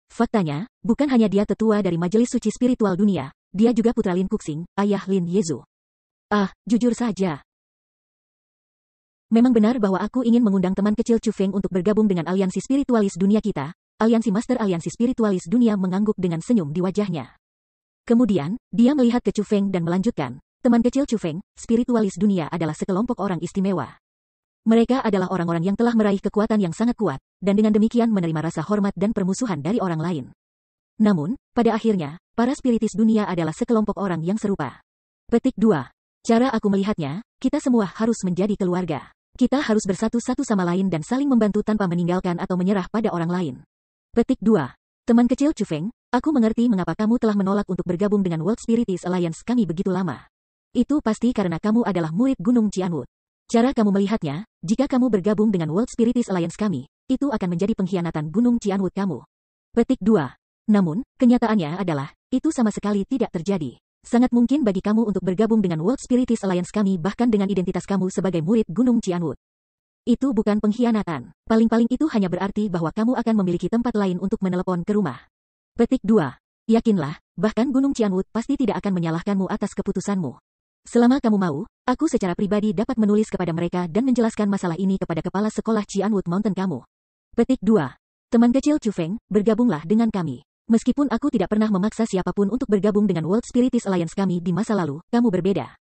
Faktanya, bukan hanya dia tetua dari Majelis Suci Spiritual Dunia, dia juga putra Lin Kuxing, ayah Lin Yezu. Jujur saja. Memang benar bahwa aku ingin mengundang teman kecil Chu Feng untuk bergabung dengan aliansi spiritualis dunia kita. Aliansi Master Aliansi Spiritualis Dunia mengangguk dengan senyum di wajahnya. Kemudian, dia melihat ke Chu Feng dan melanjutkan, teman kecil Chu Feng, spiritualis dunia adalah sekelompok orang istimewa. Mereka adalah orang-orang yang telah meraih kekuatan yang sangat kuat, dan dengan demikian menerima rasa hormat dan permusuhan dari orang lain. Namun, pada akhirnya, para spiritis dunia adalah sekelompok orang yang serupa. Petik 2. Cara aku melihatnya, kita semua harus menjadi keluarga. Kita harus bersatu satu sama lain dan saling membantu tanpa meninggalkan atau menyerah pada orang lain. Petik 2. Teman kecil Chu Feng, aku mengerti mengapa kamu telah menolak untuk bergabung dengan World Spiritist Alliance kami begitu lama. Itu pasti karena kamu adalah murid Gunung Qianwu. Cara kamu melihatnya, jika kamu bergabung dengan World Spiritist Alliance kami, itu akan menjadi pengkhianatan Gunung Qianwu kamu. Petik 2. Namun, kenyataannya adalah, itu sama sekali tidak terjadi. Sangat mungkin bagi kamu untuk bergabung dengan World Spiritist Alliance kami bahkan dengan identitas kamu sebagai murid Gunung Qianwu. Itu bukan pengkhianatan. Paling-paling itu hanya berarti bahwa kamu akan memiliki tempat lain untuk menelepon ke rumah. Petik 2. Yakinlah, bahkan Gunung Qianwu pasti tidak akan menyalahkanmu atas keputusanmu. Selama kamu mau, aku secara pribadi dapat menulis kepada mereka dan menjelaskan masalah ini kepada kepala sekolah Qianwu Mountain kamu. Petik 2. Teman kecil Chu Feng, bergabunglah dengan kami. Meskipun aku tidak pernah memaksa siapapun untuk bergabung dengan World Spiritist Alliance kami di masa lalu, kamu berbeda.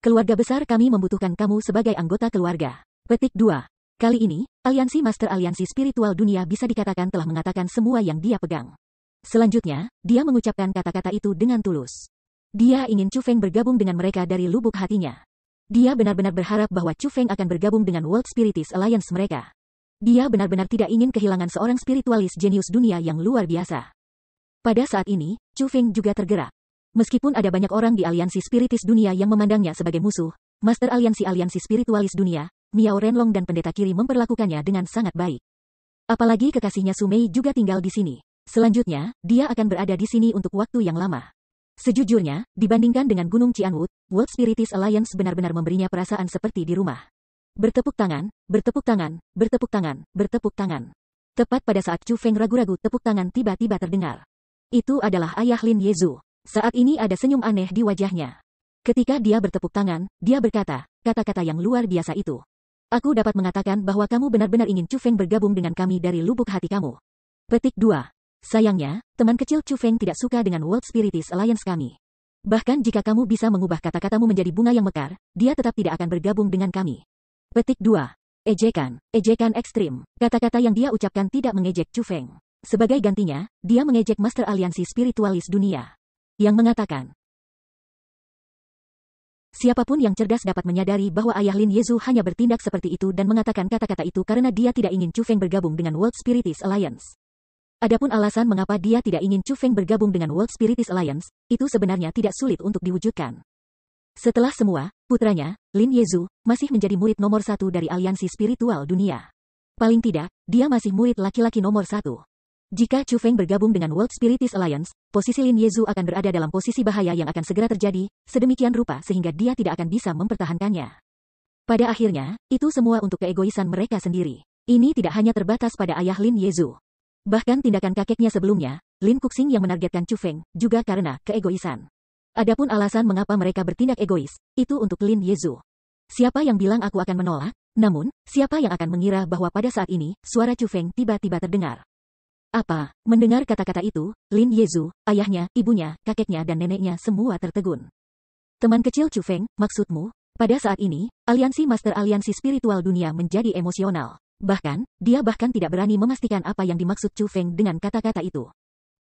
Keluarga besar kami membutuhkan kamu sebagai anggota keluarga. Petik 2. Kali ini, aliansi Master Aliansi Spiritual Dunia bisa dikatakan telah mengatakan semua yang dia pegang. Selanjutnya, dia mengucapkan kata-kata itu dengan tulus. Dia ingin Chu Feng bergabung dengan mereka dari lubuk hatinya. Dia benar-benar berharap bahwa Chu Feng akan bergabung dengan World Spiritist Alliance mereka. Dia benar-benar tidak ingin kehilangan seorang spiritualis jenius dunia yang luar biasa. Pada saat ini, Chu Feng juga tergerak. Meskipun ada banyak orang di aliansi spiritis dunia yang memandangnya sebagai musuh, Master Aliansi Spiritualis Dunia, Miao Renlong dan Pendeta Kiri memperlakukannya dengan sangat baik. Apalagi kekasihnya Su Mei juga tinggal di sini. Selanjutnya, dia akan berada di sini untuk waktu yang lama. Sejujurnya, dibandingkan dengan Gunung Qianwu, World Spiritist Alliance benar-benar memberinya perasaan seperti di rumah. Bertepuk tangan, bertepuk tangan, bertepuk tangan, bertepuk tangan. Tepat pada saat Chu Feng ragu-ragu, tepuk tangan tiba-tiba terdengar. Itu adalah ayah Lin Yezu. Saat ini ada senyum aneh di wajahnya. Ketika dia bertepuk tangan, dia berkata, kata-kata yang luar biasa itu. Aku dapat mengatakan bahwa kamu benar-benar ingin Chu Feng bergabung dengan kami dari lubuk hati kamu. Petik 2. Sayangnya, teman kecil Chu Feng tidak suka dengan World Spiritist Alliance kami. Bahkan jika kamu bisa mengubah kata-katamu menjadi bunga yang mekar, dia tetap tidak akan bergabung dengan kami. Petik 2. Ejekan, ejekan ekstrim. Kata-kata yang dia ucapkan tidak mengejek Chu Feng. Sebagai gantinya, dia mengejek Master Aliansi Spiritualis Dunia. Yang mengatakan, Siapapun yang cerdas dapat menyadari bahwa ayah Lin Yezu hanya bertindak seperti itu dan mengatakan kata-kata itu karena dia tidak ingin Chu Feng bergabung dengan World Spiritist Alliance. Adapun alasan mengapa dia tidak ingin Chu Feng bergabung dengan World Spiritist Alliance, itu sebenarnya tidak sulit untuk diwujudkan. Setelah semua, putranya, Lin Yezu, masih menjadi murid nomor 1 dari aliansi spiritual dunia. Paling tidak, dia masih murid laki-laki nomor 1. Jika Chu Feng bergabung dengan World Spiritist Alliance, posisi Lin Yezu akan berada dalam posisi bahaya yang akan segera terjadi, sedemikian rupa sehingga dia tidak akan bisa mempertahankannya. Pada akhirnya, itu semua untuk keegoisan mereka sendiri. Ini tidak hanya terbatas pada ayah Lin Yezu. Bahkan tindakan kakeknya sebelumnya, Lin Kuxing yang menargetkan Chu Feng, juga karena keegoisan. Adapun alasan mengapa mereka bertindak egois, itu untuk Lin Yezu. Siapa yang bilang aku akan menolak? Namun, siapa yang akan mengira bahwa pada saat ini, suara Chu Feng tiba-tiba terdengar? Apa? Mendengar kata-kata itu, Lin Yezu, ayahnya, ibunya, kakeknya dan neneknya semua tertegun. Teman kecil Chu Feng, maksudmu? Pada saat ini, aliansi Master Aliansi Spiritual Dunia menjadi emosional. Bahkan, dia bahkan tidak berani memastikan apa yang dimaksud Chu Feng dengan kata-kata itu.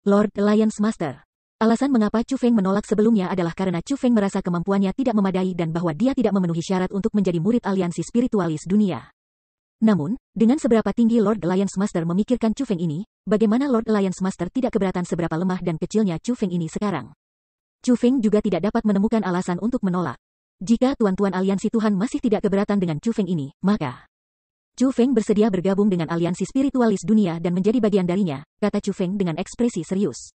Lord Alliance Master. Alasan mengapa Chu Feng menolak sebelumnya adalah karena Chu Feng merasa kemampuannya tidak memadai dan bahwa dia tidak memenuhi syarat untuk menjadi murid aliansi spiritualis dunia. Namun, dengan seberapa tinggi Lord Alliance Master memikirkan Chu Feng ini, bagaimana Lord Alliance Master tidak keberatan seberapa lemah dan kecilnya Chu Feng ini sekarang. Chu Feng juga tidak dapat menemukan alasan untuk menolak. Jika tuan-tuan aliansi Tuhan masih tidak keberatan dengan Chu Feng ini, maka Chu Feng bersedia bergabung dengan aliansi spiritualis dunia dan menjadi bagian darinya, kata Chu Feng dengan ekspresi serius.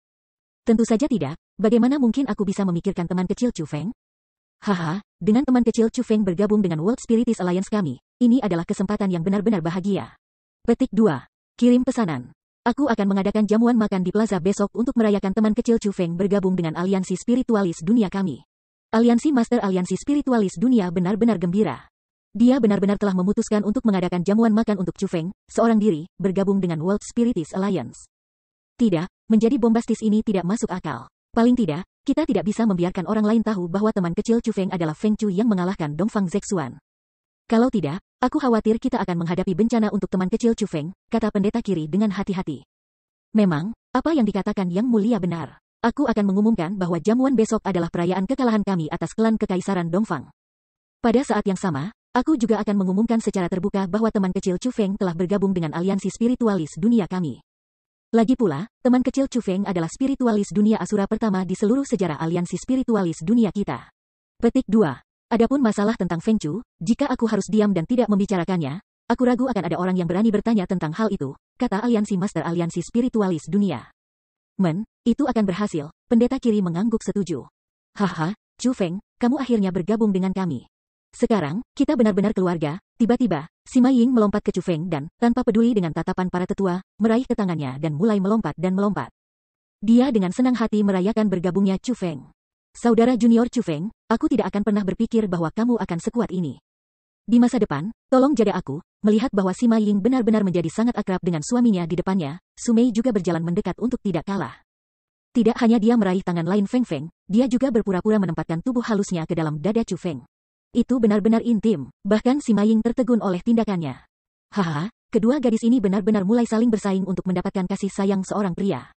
Tentu saja tidak, bagaimana mungkin aku bisa memikirkan teman kecil Chu Feng? Haha, dengan teman kecil Chu Feng bergabung dengan World Spiritist Alliance kami, ini adalah kesempatan yang benar-benar bahagia. Petik 2. Kirim pesanan. Aku akan mengadakan jamuan makan di plaza besok untuk merayakan teman kecil Chu Feng bergabung dengan aliansi spiritualis dunia kami. Aliansi Master Aliansi Spiritualis Dunia benar-benar gembira. Dia benar-benar telah memutuskan untuk mengadakan jamuan makan untuk Chu Feng, seorang diri, bergabung dengan World Spiritist Alliance. Tidak, menjadi bombastis ini tidak masuk akal. Paling tidak, kita tidak bisa membiarkan orang lain tahu bahwa teman kecil Chu Feng adalah Feng Chu yang mengalahkan Dongfang Zexuan. Kalau tidak, aku khawatir kita akan menghadapi bencana untuk teman kecil Chu Feng, kata pendeta kiri dengan hati-hati. Memang, apa yang dikatakan Yang Mulia benar. Aku akan mengumumkan bahwa jamuan besok adalah perayaan kekalahan kami atas klan Kekaisaran Dongfang. Pada saat yang sama, aku juga akan mengumumkan secara terbuka bahwa teman kecil Chu Feng telah bergabung dengan aliansi spiritualis dunia kami. Lagi pula, teman kecil Chu Feng adalah spiritualis dunia Asura pertama di seluruh sejarah aliansi spiritualis dunia kita. Petik 2. Adapun masalah tentang Feng Chu, jika aku harus diam dan tidak membicarakannya, aku ragu akan ada orang yang berani bertanya tentang hal itu, kata aliansi Master Aliansi Spiritualis Dunia. Itu akan berhasil, pendeta kiri mengangguk setuju. Haha, Chu Feng, kamu akhirnya bergabung dengan kami. Sekarang, kita benar-benar keluarga. Tiba-tiba, Sima Ying melompat ke Chu Feng dan, tanpa peduli dengan tatapan para tetua, meraih ke tangannya dan mulai melompat dan melompat. Dia dengan senang hati merayakan bergabungnya Chu Feng. Saudara junior Chu Feng, aku tidak akan pernah berpikir bahwa kamu akan sekuat ini. Di masa depan, tolong jaga aku. Melihat bahwa Sima Ying benar-benar menjadi sangat akrab dengan suaminya di depannya, Su Mei juga berjalan mendekat untuk tidak kalah. Tidak hanya dia meraih tangan lain Feng Feng, dia juga berpura-pura menempatkan tubuh halusnya ke dalam dada Chu Feng. Itu benar-benar intim, bahkan Sima Ying tertegun oleh tindakannya. Haha, kedua gadis ini benar-benar mulai saling bersaing untuk mendapatkan kasih sayang seorang pria.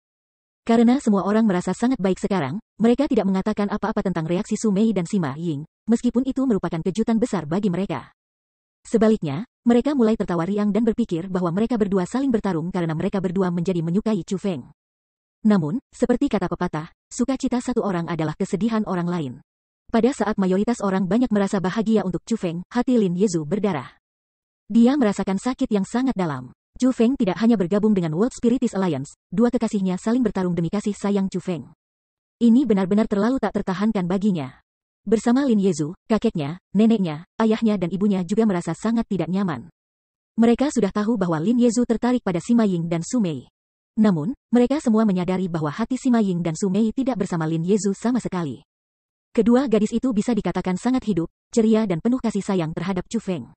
Karena semua orang merasa sangat baik sekarang, mereka tidak mengatakan apa-apa tentang reaksi Su Mei dan Sima Ying, meskipun itu merupakan kejutan besar bagi mereka. Sebaliknya, mereka mulai tertawa riang dan berpikir bahwa mereka berdua saling bertarung karena mereka berdua menjadi menyukai Chu Feng. Namun, seperti kata pepatah, sukacita satu orang adalah kesedihan orang lain. Pada saat mayoritas orang banyak merasa bahagia untuk Chu Feng, hati Lin Yezu berdarah. Dia merasakan sakit yang sangat dalam. Chu Feng tidak hanya bergabung dengan World Spiritist Alliance, dua kekasihnya saling bertarung demi kasih sayang Chu Feng. Ini benar-benar terlalu tak tertahankan baginya. Bersama Lin Yezu, kakeknya, neneknya, ayahnya dan ibunya juga merasa sangat tidak nyaman. Mereka sudah tahu bahwa Lin Yezu tertarik pada Sima Ying dan Su Mei. Namun, mereka semua menyadari bahwa hati Sima Ying dan Su Mei tidak bersama Lin Yezu sama sekali. Kedua gadis itu bisa dikatakan sangat hidup, ceria dan penuh kasih sayang terhadap Chu Feng.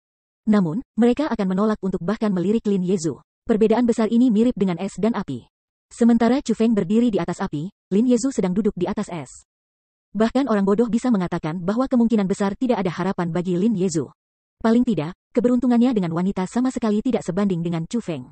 Namun, mereka akan menolak untuk bahkan melirik Lin Yezu. Perbedaan besar ini mirip dengan es dan api. Sementara Chu Feng berdiri di atas api, Lin Yezu sedang duduk di atas es. Bahkan orang bodoh bisa mengatakan bahwa kemungkinan besar tidak ada harapan bagi Lin Yezu. Paling tidak, keberuntungannya dengan wanita sama sekali tidak sebanding dengan Chu Feng.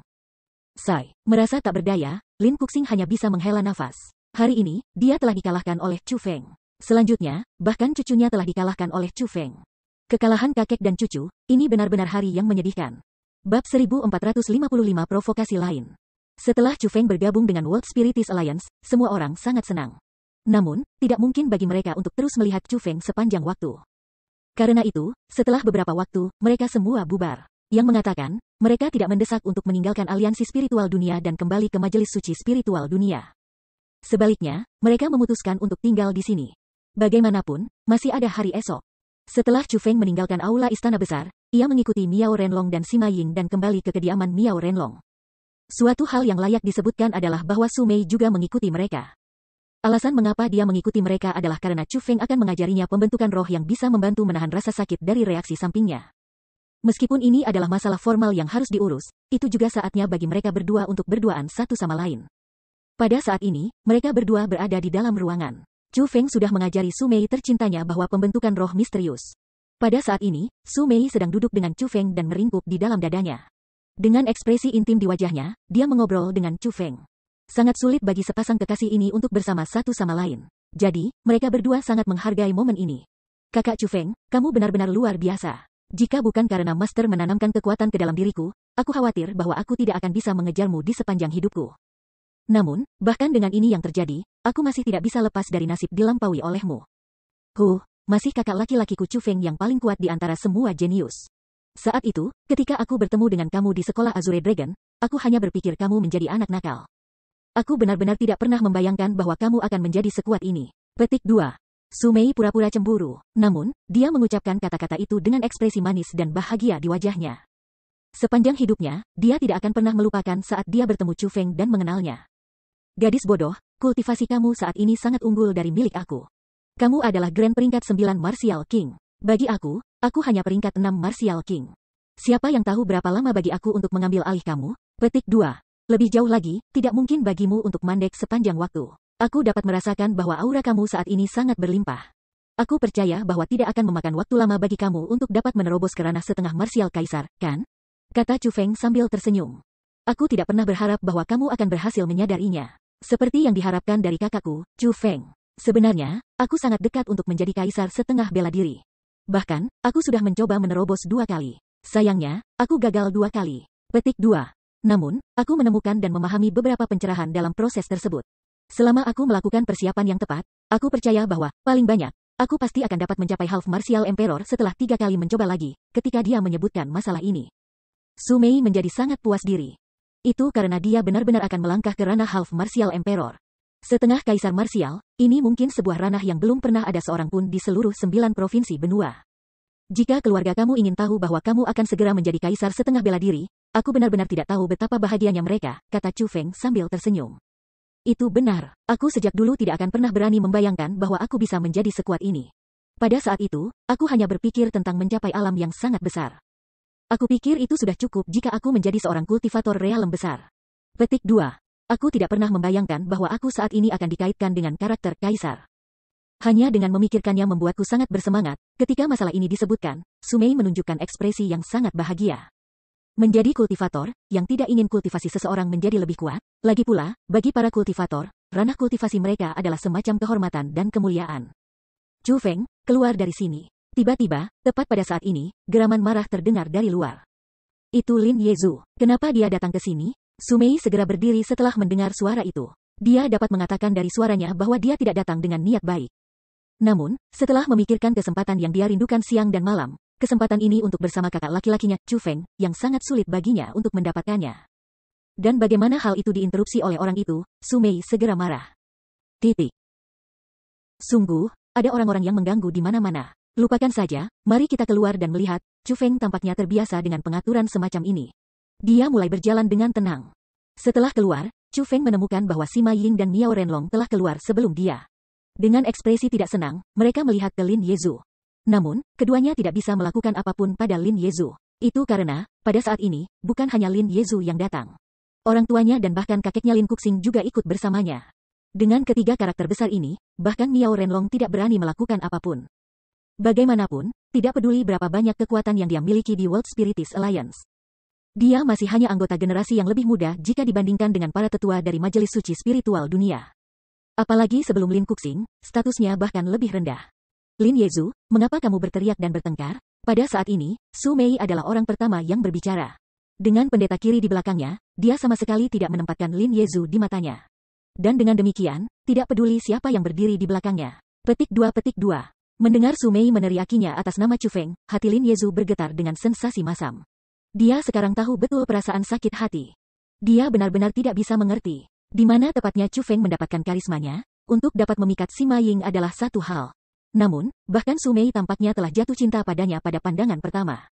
Merasa tak berdaya, Lin Kuxing hanya bisa menghela nafas. Hari ini, dia telah dikalahkan oleh Chu Feng. Selanjutnya, bahkan cucunya telah dikalahkan oleh Chu Feng. Kekalahan kakek dan cucu, ini benar-benar hari yang menyedihkan. Bab 1455 Provokasi lain. Setelah Chu Feng bergabung dengan World Spiritist Alliance, semua orang sangat senang. Namun, tidak mungkin bagi mereka untuk terus melihat Chu Feng sepanjang waktu. Karena itu, setelah beberapa waktu, mereka semua bubar. Yang mengatakan, mereka tidak mendesak untuk meninggalkan aliansi spiritual dunia dan kembali ke majelis suci spiritual dunia. Sebaliknya, mereka memutuskan untuk tinggal di sini. Bagaimanapun, masih ada hari esok. Setelah Chu Feng meninggalkan aula istana besar, ia mengikuti Miao Renlong dan Sima Ying dan kembali ke kediaman Miao Renlong. Suatu hal yang layak disebutkan adalah bahwa Su Mei juga mengikuti mereka. Alasan mengapa dia mengikuti mereka adalah karena Chu Feng akan mengajarinya pembentukan roh yang bisa membantu menahan rasa sakit dari reaksi sampingnya. Meskipun ini adalah masalah formal yang harus diurus, itu juga saatnya bagi mereka berdua untuk berduaan satu sama lain. Pada saat ini, mereka berdua berada di dalam ruangan. Chu Feng sudah mengajari Su Mei tercintanya bahwa pembentukan roh misterius. Pada saat ini, Su Mei sedang duduk dengan Chu Feng dan meringkuk di dalam dadanya. Dengan ekspresi intim di wajahnya, dia mengobrol dengan Chu Feng. Sangat sulit bagi sepasang kekasih ini untuk bersama satu sama lain. Jadi, mereka berdua sangat menghargai momen ini. Kakak Chu Feng, kamu benar-benar luar biasa. Jika bukan karena Master menanamkan kekuatan ke dalam diriku, aku khawatir bahwa aku tidak akan bisa mengejarmu di sepanjang hidupku. Namun, bahkan dengan ini yang terjadi, aku masih tidak bisa lepas dari nasib dilampaui olehmu. Masih kakak laki-lakiku Chu Feng yang paling kuat di antara semua jenius. Saat itu, ketika aku bertemu dengan kamu di sekolah Azure Dragon, aku hanya berpikir kamu menjadi anak nakal. Aku benar-benar tidak pernah membayangkan bahwa kamu akan menjadi sekuat ini. Petik 2. Su Mei pura-pura cemburu, namun, dia mengucapkan kata-kata itu dengan ekspresi manis dan bahagia di wajahnya. Sepanjang hidupnya, dia tidak akan pernah melupakan saat dia bertemu Chu Feng dan mengenalnya. Gadis bodoh, kultivasi kamu saat ini sangat unggul dari milik aku. Kamu adalah Grand peringkat 9 Martial King. Bagi aku hanya peringkat 6 Martial King. Siapa yang tahu berapa lama bagi aku untuk mengambil alih kamu? Petik 2. Lebih jauh lagi, tidak mungkin bagimu untuk mandek sepanjang waktu. Aku dapat merasakan bahwa aura kamu saat ini sangat berlimpah. Aku percaya bahwa tidak akan memakan waktu lama bagi kamu untuk dapat menerobos ke ranah setengah Martial Kaisar, kan? Kata Chu Feng sambil tersenyum. Aku tidak pernah berharap bahwa kamu akan berhasil menyadarinya. Seperti yang diharapkan dari kakakku, Chu Feng. Sebenarnya, aku sangat dekat untuk menjadi kaisar setengah bela diri. Bahkan, aku sudah mencoba menerobos 2 kali. Sayangnya, aku gagal 2 kali. Petik 2. Namun, aku menemukan dan memahami beberapa pencerahan dalam proses tersebut. Selama aku melakukan persiapan yang tepat, aku percaya bahwa, paling banyak, aku pasti akan dapat mencapai Half Martial Emperor setelah 3 kali mencoba lagi, ketika dia menyebutkan masalah ini. Su Mei menjadi sangat puas diri. Itu karena dia benar-benar akan melangkah ke ranah Half Martial Emperor. Setengah Kaisar Martial, ini mungkin sebuah ranah yang belum pernah ada seorang pun di seluruh 9 provinsi benua. Jika keluarga kamu ingin tahu bahwa kamu akan segera menjadi kaisar setengah bela diri, aku benar-benar tidak tahu betapa bahagianya mereka, kata Chu Feng sambil tersenyum. Itu benar, aku sejak dulu tidak akan pernah berani membayangkan bahwa aku bisa menjadi sekuat ini. Pada saat itu, aku hanya berpikir tentang mencapai alam yang sangat besar. Aku pikir itu sudah cukup jika aku menjadi seorang kultivator realem besar. Petik 2. Aku tidak pernah membayangkan bahwa aku saat ini akan dikaitkan dengan karakter kaisar. Hanya dengan memikirkannya membuatku sangat bersemangat. Ketika masalah ini disebutkan, Su Mei menunjukkan ekspresi yang sangat bahagia. Menjadi kultivator, yang tidak ingin kultivasi seseorang menjadi lebih kuat, lagi pula, bagi para kultivator, ranah kultivasi mereka adalah semacam kehormatan dan kemuliaan. Chu Feng, keluar dari sini. Tiba-tiba, tepat pada saat ini, geraman marah terdengar dari luar. Itu Lin Yezu. Kenapa dia datang ke sini? Su Mei segera berdiri setelah mendengar suara itu. Dia dapat mengatakan dari suaranya bahwa dia tidak datang dengan niat baik. Namun, setelah memikirkan kesempatan yang dia rindukan siang dan malam, kesempatan ini untuk bersama kakak laki-lakinya, Chu Feng, yang sangat sulit baginya untuk mendapatkannya. Dan bagaimana hal itu diinterupsi oleh orang itu, Su Mei segera marah. Sungguh, ada orang-orang yang mengganggu di mana-mana. Lupakan saja, mari kita keluar dan melihat. Chu Feng tampaknya terbiasa dengan pengaturan semacam ini. Dia mulai berjalan dengan tenang. Setelah keluar, Chu Feng menemukan bahwa Sima Ying dan Miao Renlong telah keluar sebelum dia. Dengan ekspresi tidak senang, mereka melihat ke Lin Yezu. Namun, keduanya tidak bisa melakukan apapun pada Lin Yezu. Itu karena, pada saat ini, bukan hanya Lin Yezu yang datang. Orang tuanya dan bahkan kakeknya Lin Kuxing juga ikut bersamanya. Dengan ketiga karakter besar ini, bahkan Miao Renlong tidak berani melakukan apapun. Bagaimanapun, tidak peduli berapa banyak kekuatan yang dia miliki di World Spiritist Alliance. Dia masih hanya anggota generasi yang lebih muda jika dibandingkan dengan para tetua dari Majelis Suci Spiritual Dunia. Apalagi sebelum Lin Kuxing, statusnya bahkan lebih rendah. Lin Yezu, mengapa kamu berteriak dan bertengkar? Pada saat ini, Su Mei adalah orang pertama yang berbicara. Dengan pendeta kiri di belakangnya, dia sama sekali tidak menempatkan Lin Yezu di matanya. Dan dengan demikian, tidak peduli siapa yang berdiri di belakangnya. Petik 2. Mendengar Su Mei meneriakinya atas nama Chu Feng, hati Lin Yezu bergetar dengan sensasi masam. Dia sekarang tahu betul perasaan sakit hati. Dia benar-benar tidak bisa mengerti. Di mana tepatnya Chu Feng mendapatkan karismanya, untuk dapat memikat Sima Ying adalah satu hal. Namun, bahkan Su Mei tampaknya telah jatuh cinta padanya pada pandangan pertama.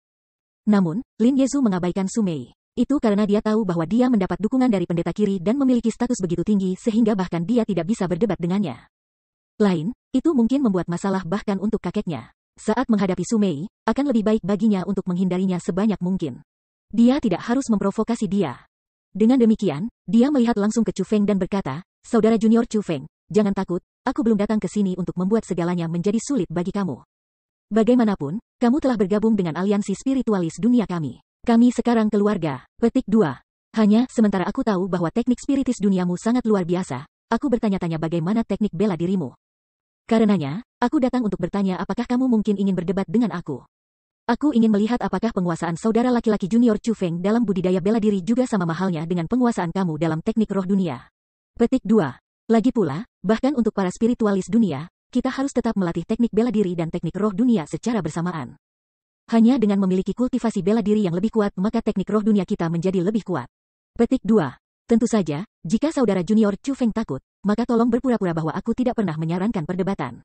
Namun, Lin Yezu mengabaikan Su Mei. Itu karena dia tahu bahwa dia mendapat dukungan dari pendeta kiri dan memiliki status begitu tinggi sehingga bahkan dia tidak bisa berdebat dengannya. Lain, itu mungkin membuat masalah bahkan untuk kakeknya. Saat menghadapi Su Mei, akan lebih baik baginya untuk menghindarinya sebanyak mungkin. Dia tidak harus memprovokasi dia. Dengan demikian, dia melihat langsung ke Chu Feng dan berkata, "Saudara junior Chu Feng, jangan takut, aku belum datang ke sini untuk membuat segalanya menjadi sulit bagi kamu. Bagaimanapun, kamu telah bergabung dengan aliansi spiritualis dunia kami. Kami sekarang keluarga." Petik 2. Hanya, sementara aku tahu bahwa teknik spiritis duniamu sangat luar biasa, aku bertanya-tanya bagaimana teknik bela dirimu. Karenanya, aku datang untuk bertanya apakah kamu mungkin ingin berdebat dengan aku. Aku ingin melihat apakah penguasaan saudara laki-laki junior Chu Feng dalam budidaya bela diri juga sama mahalnya dengan penguasaan kamu dalam teknik roh dunia. Petik 2. Lagi pula, bahkan untuk para spiritualis dunia, kita harus tetap melatih teknik bela diri dan teknik roh dunia secara bersamaan. Hanya dengan memiliki kultivasi bela diri yang lebih kuat maka teknik roh dunia kita menjadi lebih kuat. Petik 2. Tentu saja, jika saudara junior Chu Feng takut, maka tolong berpura-pura bahwa aku tidak pernah menyarankan perdebatan.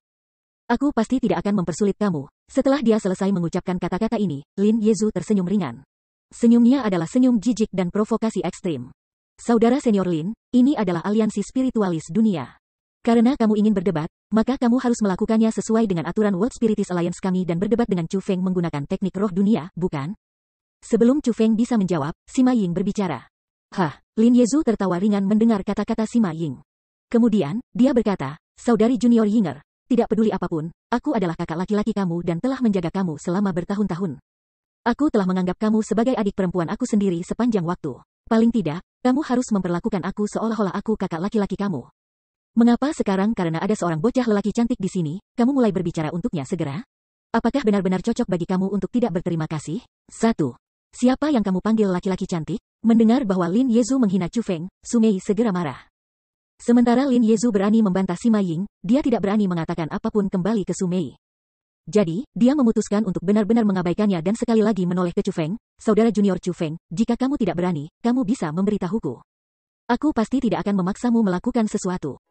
Aku pasti tidak akan mempersulit kamu. Setelah dia selesai mengucapkan kata-kata ini, Lin Yezu tersenyum ringan. Senyumnya adalah senyum jijik dan provokasi ekstrim. Saudara senior Lin, ini adalah aliansi spiritualis dunia. Karena kamu ingin berdebat, maka kamu harus melakukannya sesuai dengan aturan World Spiritus Alliance kami dan berdebat dengan Chu Feng menggunakan teknik roh dunia, bukan? Sebelum Chu Feng bisa menjawab, Sima Ying berbicara. Lin Yezu tertawa ringan mendengar kata-kata Sima Ying. Kemudian, dia berkata, "Saudari junior Yinger, tidak peduli apapun, aku adalah kakak laki-laki kamu dan telah menjaga kamu selama bertahun-tahun. Aku telah menganggap kamu sebagai adik perempuan aku sendiri sepanjang waktu. Paling tidak, kamu harus memperlakukan aku seolah-olah aku kakak laki-laki kamu. Mengapa sekarang karena ada seorang bocah lelaki cantik di sini, kamu mulai berbicara untuknya segera? Apakah benar-benar cocok bagi kamu untuk tidak berterima kasih?" 1. Siapa yang kamu panggil laki-laki cantik? Mendengar bahwa Lin Yezu menghina Chu Feng, Su Mei segera marah. Sementara Lin Yezu berani membantah Sima Ying, dia tidak berani mengatakan apapun kembali ke Su Mei. Jadi, dia memutuskan untuk benar-benar mengabaikannya dan sekali lagi menoleh ke Chu Feng, "Saudara junior Chu Feng, jika kamu tidak berani, kamu bisa memberitahuku. Aku pasti tidak akan memaksamu melakukan sesuatu."